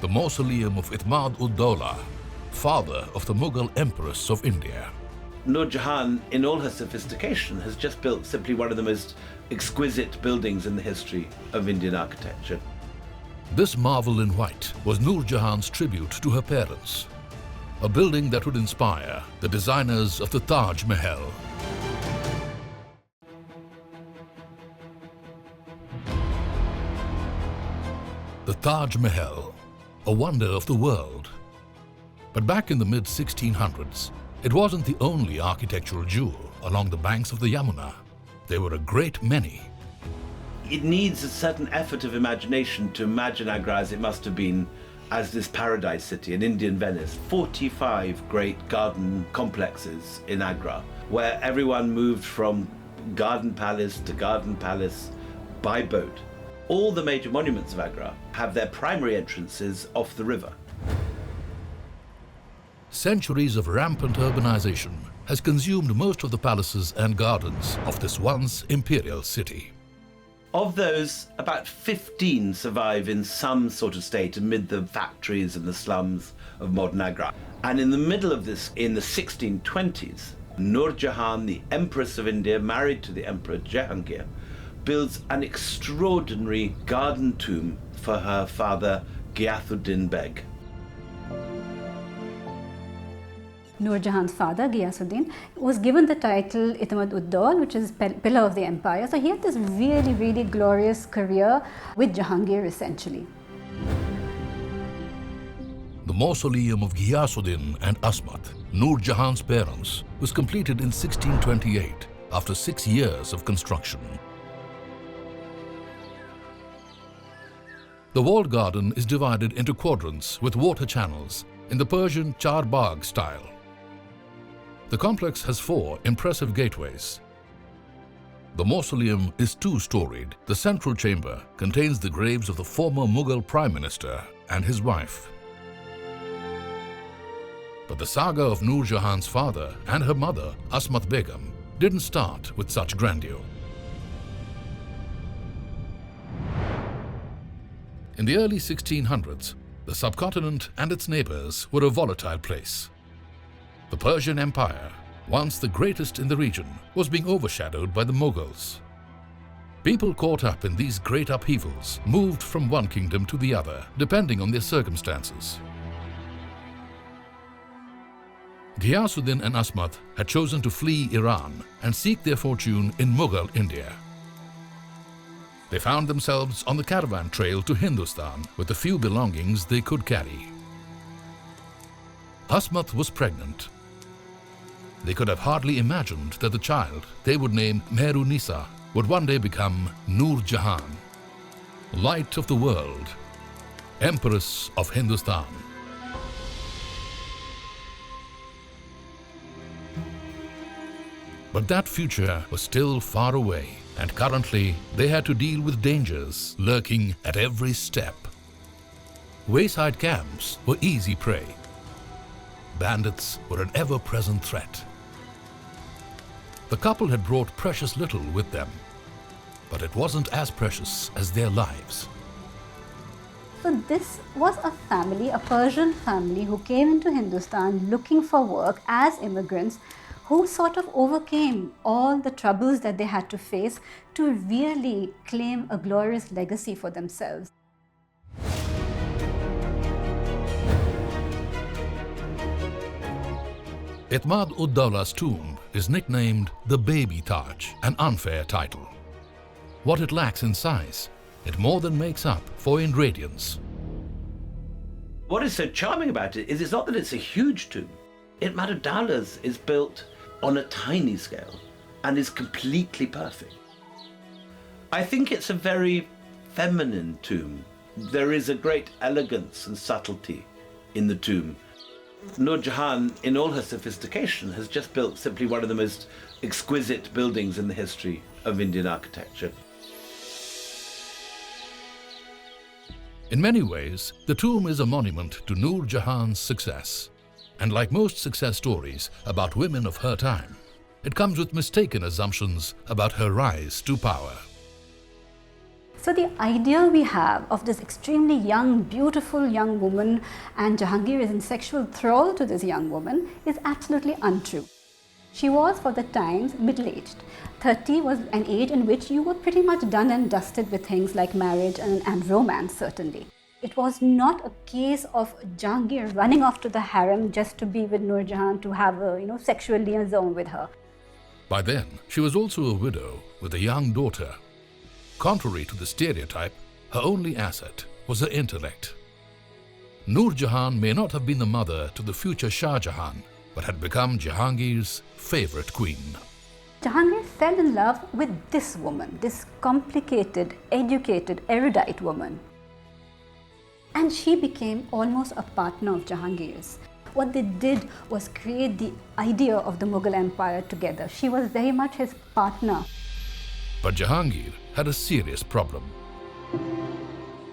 the mausoleum of Itmad-ud-Daula, father of the Mughal Empress of India. Noor Jahan, in all her sophistication, has just built simply one of the most exquisite buildings in the history of Indian architecture. This marvel in white was Noor Jahan's tribute to her parents, a building that would inspire the designers of the Taj Mahal. The Taj Mahal, a wonder of the world. But back in the mid-1600s, it wasn't the only architectural jewel along the banks of the Yamuna. There were a great many. It needs a certain effort of imagination to imagine Agra as it must have been as this paradise city, an Indian Venice. 45 great garden complexes in Agra, where everyone moved from garden palace to garden palace by boat. All the major monuments of Agra have their primary entrances off the river. Centuries of rampant urbanization has consumed most of the palaces and gardens of this once imperial city. Of those, about 15 survive in some sort of state amid the factories and the slums of modern Agra. And in the middle of this, in the 1620s, Noor Jahan, the Empress of India, married to the Emperor Jahangir, builds an extraordinary garden tomb for her father, Ghiyath-ud-Din Beg. Noor Jahan's father, Ghiyath-ud-Din, was given the title Itmad-ud-Daula, which is pillar of the empire. So he had this really, really glorious career with Jahangir, essentially. The mausoleum of Ghiyath-ud-Din and Asmat, Noor Jahan's parents, was completed in 1628 after 6 years of construction. The walled garden is divided into quadrants with water channels in the Persian char bagh style. The complex has 4 impressive gateways. The mausoleum is 2-storied. The central chamber contains the graves of the former Mughal Prime Minister and his wife. But the saga of Noor Jahan's father and her mother, Asmat Begum, didn't start with such grandeur. In the early 1600s, the subcontinent and its neighbors were a volatile place. The Persian Empire, once the greatest in the region, was being overshadowed by the Mughals. People caught up in these great upheavals moved from one kingdom to the other, depending on their circumstances. Ghiyath-ud-Din and Asmat had chosen to flee Iran and seek their fortune in Mughal India. They found themselves on the caravan trail to Hindustan with the few belongings they could carry. Asmat was pregnant. They could have hardly imagined that the child they would name Meher-u-Nisa would one day become Noor Jahan, light of the world, Empress of Hindustan. But that future was still far away, and currently they had to deal with dangers lurking at every step. Wayside camps were easy prey. Bandits were an ever-present threat. The couple had brought precious little with them, but it wasn't as precious as their lives. So this was a family, a Persian family, who came into Hindustan looking for work as immigrants, who sort of overcame all the troubles that they had to face to really claim a glorious legacy for themselves. Itmad-ud-Daula's tomb is nicknamed the Baby Taj, an unfair title. What it lacks in size, it more than makes up for in radiance. What is so charming about it is it's not that it's a huge tomb. Itmad-ud-Daula's is built on a tiny scale and is completely perfect. I think it's a very feminine tomb. There is a great elegance and subtlety in the tomb. Noor Jahan, in all her sophistication, has just built simply one of the most exquisite buildings in the history of Indian architecture. In many ways, the tomb is a monument to Noor Jahan's success. And like most success stories about women of her time, it comes with mistaken assumptions about her rise to power. So the idea we have of this extremely young, beautiful young woman, and Jahangir is in sexual thrall to this young woman, is absolutely untrue. She was, for the times, middle-aged. 30 was an age in which you were pretty much done and dusted with things like marriage and romance, certainly. It was not a case of Jahangir running off to the harem just to be with Noor Jahan, to have a sexual liaison with her. By then, she was also a widow with a young daughter. Contrary to the stereotype, her only asset was her intellect. Noor Jahan may not have been the mother to the future Shah Jahan, but had become Jahangir's favorite queen. Jahangir fell in love with this woman, this complicated, educated, erudite woman. And she became almost a partner of Jahangir's. What they did was create the idea of the Mughal Empire together. She was very much his partner. But Jahangir had a serious problem.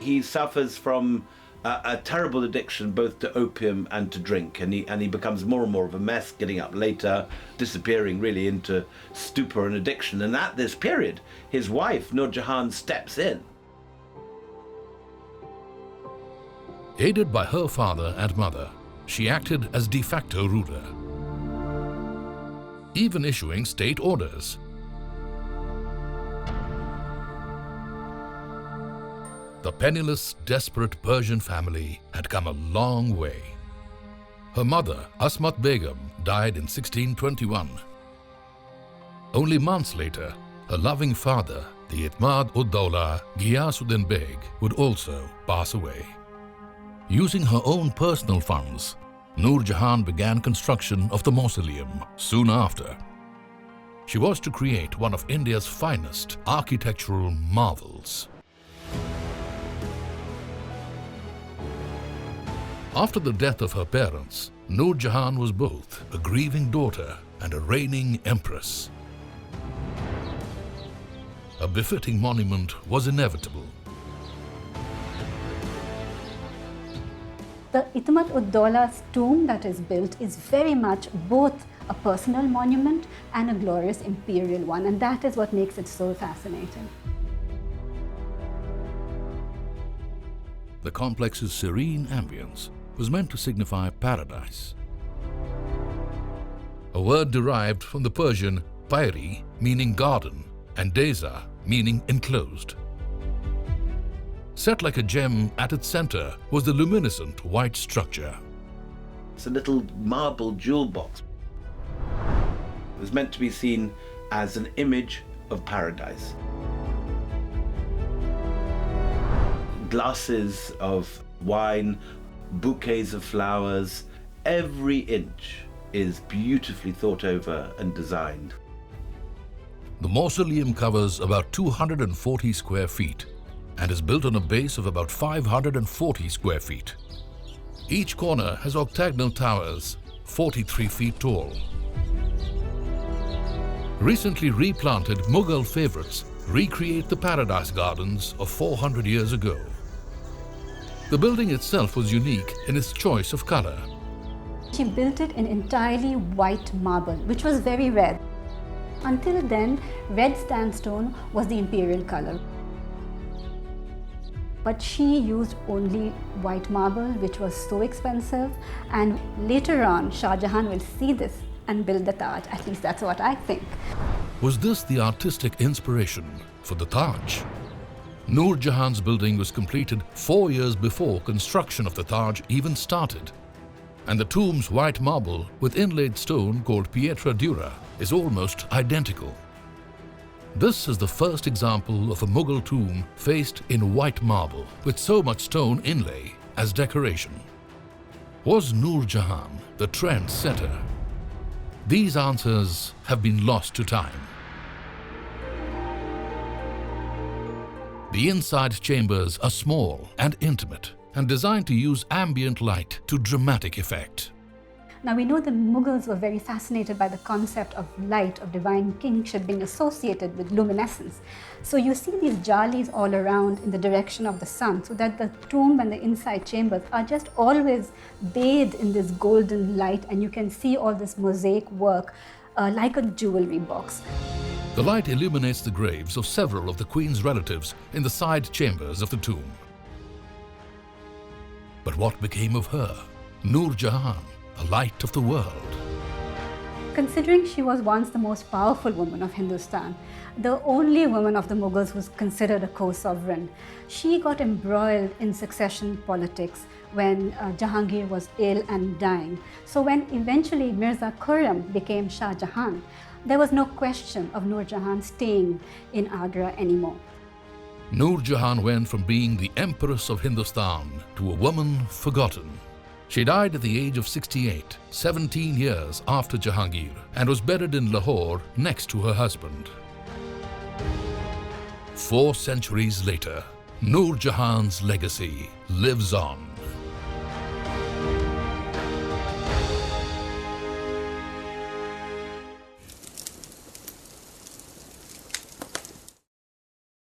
He suffers from a terrible addiction both to opium and to drink, and he becomes more and more of a mess, getting up later, disappearing really into stupor and addiction. And at this period, his wife, Noor Jahan, steps in. Aided by her father and mother, she acted as de facto ruler, even issuing state orders. The penniless, desperate Persian family had come a long way. Her mother, Asmat Begum, died in 1621. Only months later, her loving father, the Itmad-ud-Daula Ghiyasuddin Beg, would also pass away. Using her own personal funds, Noor Jahan began construction of the mausoleum soon after. She was to create one of India's finest architectural marvels. After the death of her parents, Noor Jahan was both a grieving daughter and a reigning empress. A befitting monument was inevitable. The Itmad-ud-Daula's tomb that is built is very much both a personal monument and a glorious imperial one, and that is what makes it so fascinating. The complex's serene ambience was meant to signify paradise. A word derived from the Persian pairi, meaning garden, and deza, meaning enclosed. Set like a gem at its center was the luminescent white structure. It's a little marble jewel box. It was meant to be seen as an image of paradise. Glasses of wine, bouquets of flowers, every inch is beautifully thought over and designed. The mausoleum covers about 240 square feet and is built on a base of about 540 square feet. Each corner has octagonal towers, 43 feet tall. Recently replanted Mughal favorites recreate the paradise gardens of 400 years ago. The building itself was unique in its choice of color. She built it in entirely white marble, which was very rare. Until then, red sandstone was the imperial color. But she used only white marble, which was so expensive, and later on Shah Jahan will see this and build the Taj. At least that's what I think. Was this the artistic inspiration for the Taj? Noor Jahan's building was completed 4 years before construction of the Taj even started. And the tomb's white marble with inlaid stone called Pietra Dura is almost identical. This is the first example of a Mughal tomb faced in white marble with so much stone inlay as decoration. Was Noor Jahan the trend setter? These answers have been lost to time. The inside chambers are small and intimate and designed to use ambient light to dramatic effect. Now we know the Mughals were very fascinated by the concept of light, of divine kingship being associated with luminescence. So you see these jalis all around in the direction of the sun, so that the tomb and the inside chambers are just always bathed in this golden light, and you can see all this mosaic work like a jewelry box. The light illuminates the graves of several of the Queen's relatives in the side chambers of the tomb. But what became of her, Noor Jahan, the light of the world? Considering she was once the most powerful woman of Hindustan, the only woman of the Mughals who was considered a co-sovereign, she got embroiled in succession politics when Jahangir was ill and dying. So when eventually Mirza Khurram became Shah Jahan, there was no question of Noor Jahan staying in Agra anymore. Noor Jahan went from being the Empress of Hindustan to a woman forgotten. She died at the age of 68, 17 years after Jahangir, and was buried in Lahore next to her husband. 4 centuries later, Noor Jahan's legacy lives on.